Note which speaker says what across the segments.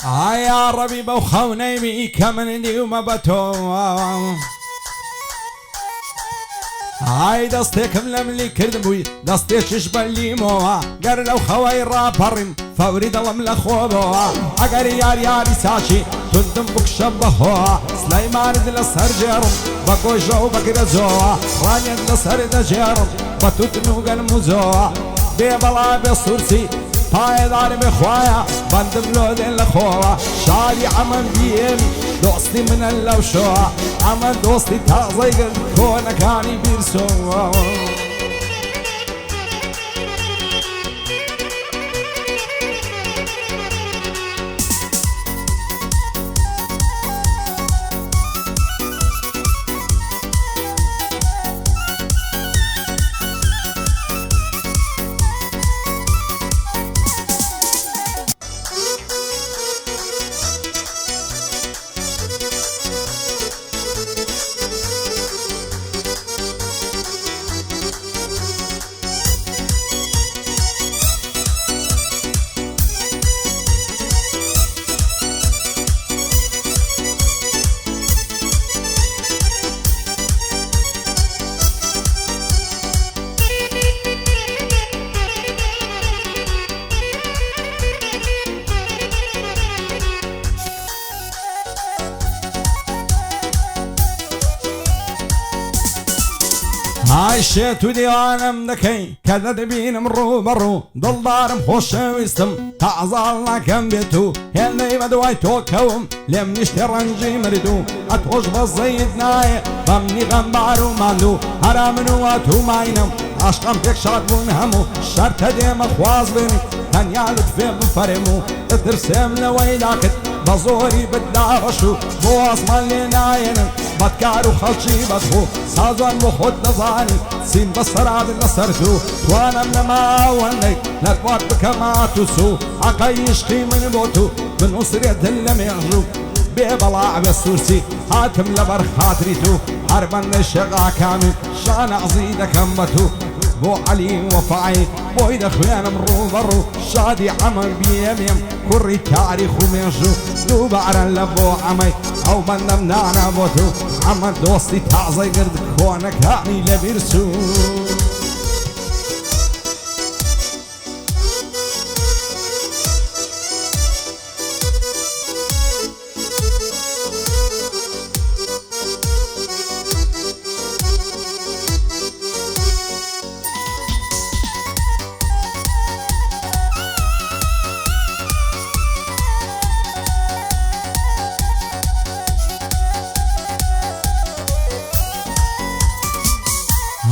Speaker 1: يا ربي بوخوني بي كمن ديوم بتو دستك ململي كردبوي دستك شبلي موا قر لو خوي رابرم فوري دلم لخوبوا اگر ياري ساشي تندم بك شبهوا سليمان دل سرجرم بقو جو بقرزوا راني دل سرجرم بتوتنو قلمزوا بيبلا بصورسي پایدار بخوایا بندم لودن لخوا شادی عمل بیم دوستی من اللوشوا عمل دوستی تازه قد کونکانی بیرسوا عايشت وديوانم دكي كذا دبين مرو برو ضل دارم خوش ويستم تعزالنا كم بيتو هلي بدواي توكوم لم نشترنجي مردو اتوش بزيد ناي بمني غنبارو ماندو هرام نواتو ماينم عشقم تك شاد بون همو شرط ديم اخواز بني تنيا لطفي بفرمو اترسم لويداكت بزوري بدارشو بو اسمان لناينم بدكارو خلشي بدخو سازوان بخود نزاني سين بسراد نصرتو وانا منما وني لكوات بكما تسو عقايشقي من بوتو من أسرية اللي ميغجو بيبلاع بالسورسي هاتم لبر خاطريتو حربا الشقا كامل شان عزيدة كمبتو بو علي وفاي بو إذا خيانا مرو برو شادي عمل بيميم كوري تاريخ وميغجو دو بعرا لبو عمي او بندم نانا بوتو عمل دوستي تعزي قرد كونك هاني لبيرسو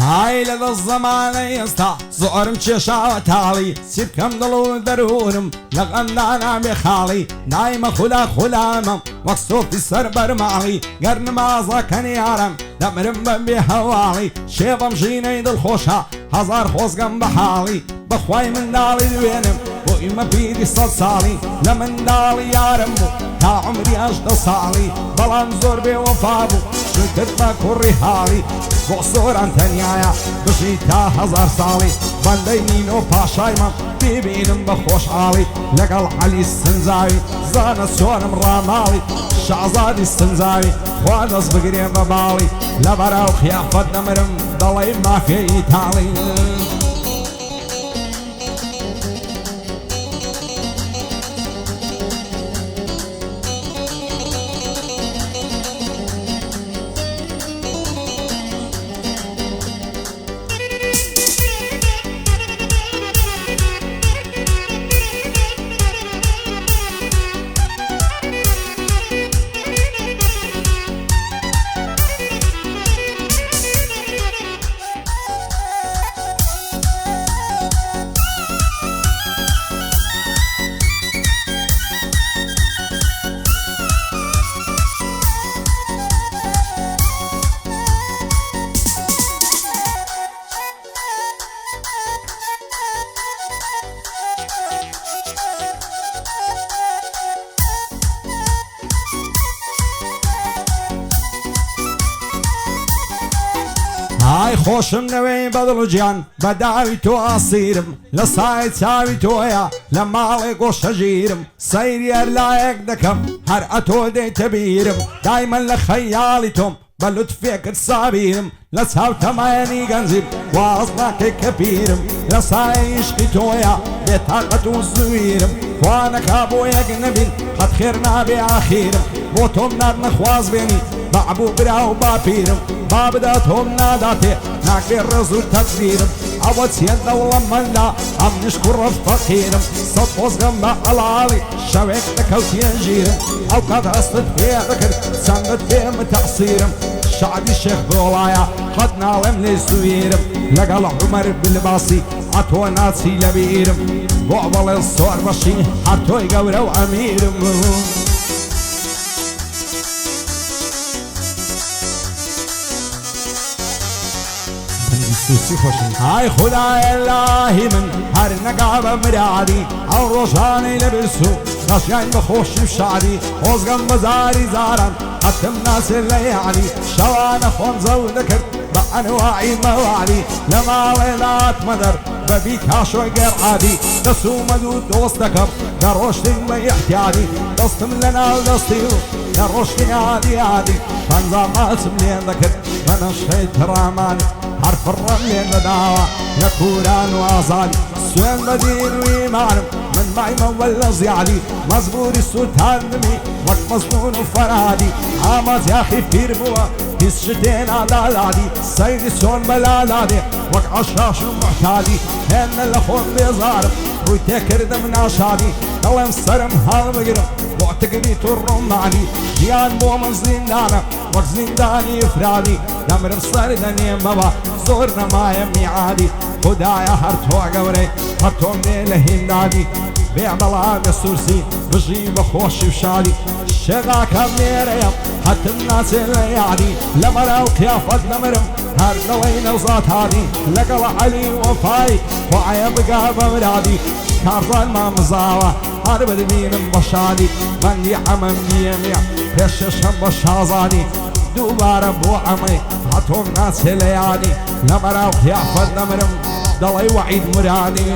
Speaker 1: هاي لذا الزمان يستا زعرم تشاشا وتالي سيبكم ضلو درورم لغندانا بخالي نايمة خلا خلامم مقصوف في السربر معلي قرن مازا كان يارم دمرم بهوالي شيبم جيني دل خوشا هزار خوزقم بحالي بخواي من دالي دوينم وإما بيدي صلصالي لمن دالي يارمو تا عمري أجد صالي بلان زور بوفابو شكت ما كوري حالي بوصوران تنيايا بشي تا هزار صالي بندينين و باشايمان بيبينم بخوش عالي لقل علي السنزاوي زانا سونم رامالي شعزادي السنزاوي خوانز بقريم ببالي لبراو خيافت نمرم ضلي ما في ايتالي خۆشم نەوەی بەدڵ بەداوی تۆ ئاسیرم لە سای چاوی تۆیە لە ماڵێ گۆشەژیرم سەیری هەرلایەک دەکەم هەر ئەتۆ دەیتە بیرم دایمەن لە خەیاڵی تۆم بە لوتفێکت سابیرم لە چاو تەمایەنی گەنجیم واز ناکەی کە پیرم لە سای عیشقی تۆیە بێتاقەت و زویرم خوا نەکا بۆ یەک نەبین قەت خێر نابێ ئاخیرم بۆ تۆم نار نەخواز بێنی بەعبوو برا و باپیرم با بدە تۆم ناداتێ ناکرێ ڕێز و تەقدیرم ئەوە چێت دەوڵەمەندا ئەم نشک و ڕەف فەقیرم سەد خۆزگەم بە ئەڵاڵی شەوێک دەکەوتیە ژیرم ئەو کات هەستت پێ دەکرد چەندت پێمە تەقسیرم شعبی شێخ بۆڵایە قەت ناڵێم لێ سویرم لەگەڵ عومەر بلباسی ئەتۆ ناچی لە بیرم بۆ بەڵێ سۆر بەشی هەر تۆی گەورە و ئەمیرم های خدای الهی من هر نگاه مرادی او روشانی لبسو خشیان بخوشی شعری خوزگم بزاری زارن حتم ناس لیعنی شوان خونزو ذکر بأنواعی موعدی لما لیلات مدر ببی کاشوی غیر عادی دستو مدو دوست دکم در روشتین بی احتیادی دستم لنال دستیو در روشتین عادی عادی فانزاماتم لین ذکر من الشیط رامانی حرف الرمل لدعوة لكوران وأزالي سوين بدين وإيمانم من معي مولى زيادي مزبوري السلطان دمي وقت مزبون وفرادي عامات يا أخي في ربوة هيس شتين على العادي سيدي سون بلالادي وقت عشاش ومعتادي هن الأخون بيزارم ويتكر دم ناشادي دلم سرم هذا بقرم وقتك بيت الرماني جيان بو من زندانا وقت زنداني افرادي نمرم سردني بابا زور نمايا ميعادي خدايا هر تو قوري هر تو ميل هندادي بيع بلاد السورسي بجي بخوشي وشادي شغا كميريم حتى الناس اللي يعدي لمرا وقيافة نمرم هر نوين وزات هادي لقل علي وفاي وعيا بقى بمرادي كارزان ما مزاوة هر بدبينم بشادي من دي عمم بيميع بششم بشازادي دوباره بو عمي هاتهم ناس ليالي لمرا وقيافة نمرم ضلي وعيد مرادي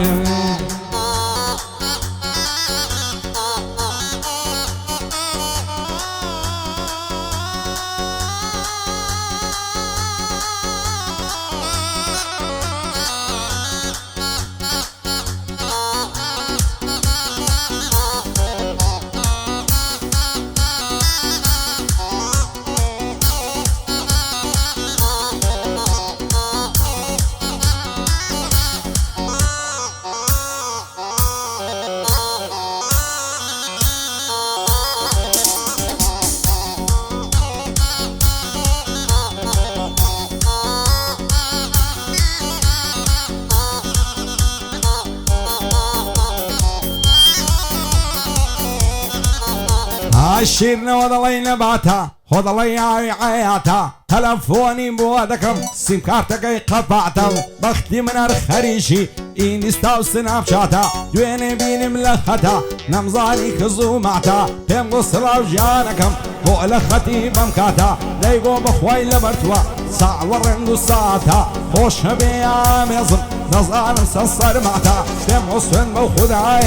Speaker 1: عشيرنا وضلي نباتا وضلي عياتا تلفوني بوادكم سيم كارتك قطعتا بختي من الخريشي إنستا وسناب شاتا دويني بيني ملختا نمزاني كزومعتا بيم قصلا وجانكم بوء لختي بمكاتا دايقو بخواي لبرتوا ساع ورندو ساعتا خوش بيا ميزم نظام سنصر معتا بيم غصن بوخدعي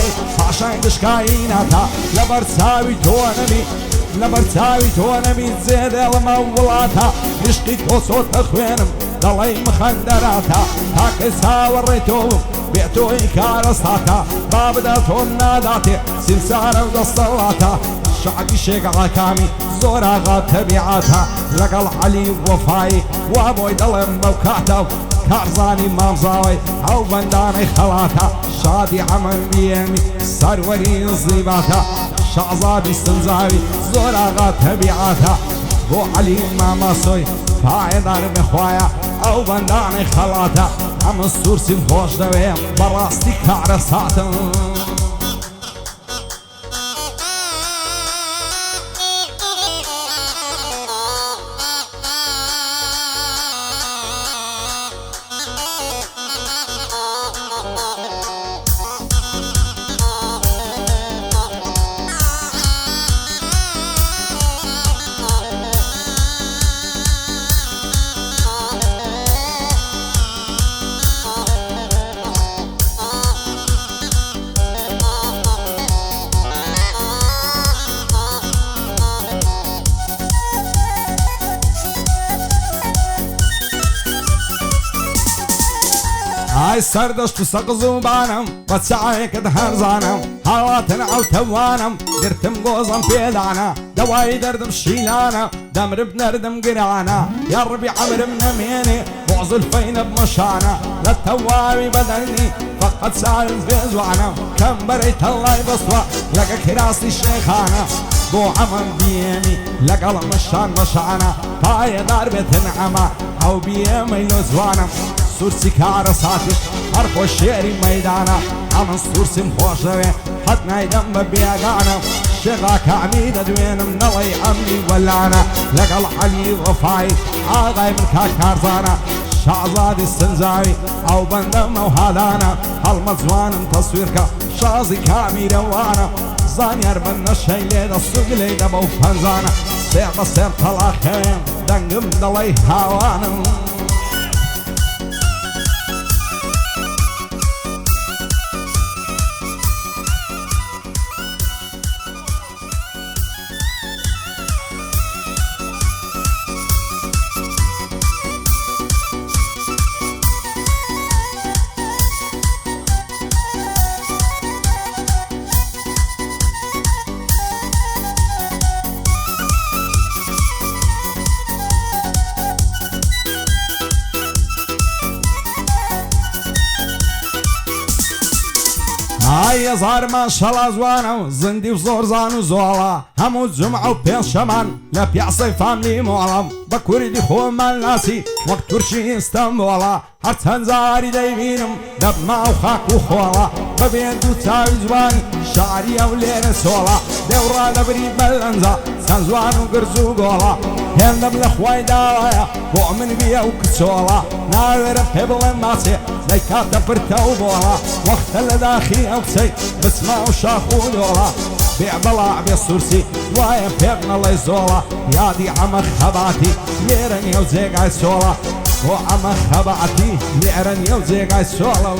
Speaker 1: عشان دشكايناتا لبرتساوي تونمي لبرتاوي تونمي تزيد المولاتا عشقي توصوت اخوينم ضلي مخندراتا تاكسها وريتوهم بيعتو إنكارساتا بابداتهم ناداتي سمسارة ودصلاتا شعبي شيق عكامي زورا غاب تبعاتها لقل علي وفاي وابوي دلم موكاتا كارزاني مامزاوي او بنداني خلاتا شادي عمل بيمي سروري الزيباتا شعزابي استنزاوي زورا غاب تبعاتها بو علي ماماسوي فاي دار بخوايا او بنداني خلاتا ام السورسي خوش دويم براستي كارساتا دەڵی سەردەشت و سەقز و بانم بە چاوێکت هەرزانم هاواتن ئەو تەوانم گرتم گۆزم پێدانە دەوای دەردم شیلانە دەمرم نەردم گرانە یا ڕبی عەمرم نەمێنێ بۆ زولفەینە بمەشانە لە تەواوی بەدەنی فەقەت چاوم پێ جوانە کەمبەرەی تەڵای بەستوە لەگە کراسی شێخانە بۆ ئەمەم بێنی لەگەڵ مەشان بەشانە پایەدار بێتن ئەمە ئەو بیێمەی لۆ جوانم سورسی کارە ساتیش هەر خۆ شێری مەیدانە ئەمە سورسیم خۆشەوێ حەت نایدەم بە بێگانە شێخا کامی دەدوێنم نەڵەی ئەمنی وەلانە لەگەڵ عەلی وەفای ئاغای من کاک کارزانە شازادی سنجاوی ئەو بەندەمە و هادانە هەڵمە جوانم تەسویرکە شازی کامیرەوانە زانیار بن نەشەی لێدە سوگلەی دەبە و پەنجانە سێر بە سێر تەڵاقەوێن دەنگم دەڵی هاوانم ئای هەزارمان شەڵا جوانە و زندی و زۆر زان و زۆڵە هەموو جمعە و پێنجشەمان لە پیاسەی فامیلی مۆڵم بە کوردی خۆمان ناسی وەک تورکی ئیستەنبوڵە هەرچەند جاری دەیبینم دەبما و خاک و خۆڵە بەبێ دوو چاوی جوانی شاری ئەو لێرە سۆڵە دێوڕا دەبری بەلەنجە چەند جوان و گرز و گۆڵە هێندەم لە خوای داوایە بۆ من بیە و کچۆڵە ناوێرە پێ بڵێم ماچێ لەی کاتە پرتە و بۆڵە وەختە لە داخی ئەو قسەی بسما و شاخ و دۆڵە بێ بەڵا بێ سورسی وایە پێک نەڵێ زۆڵە یادی ئەمە خەباتی لێرە نێو جێگای سۆڵە بۆ ئەمە خەباتی لێرە نێو جێگای سۆڵە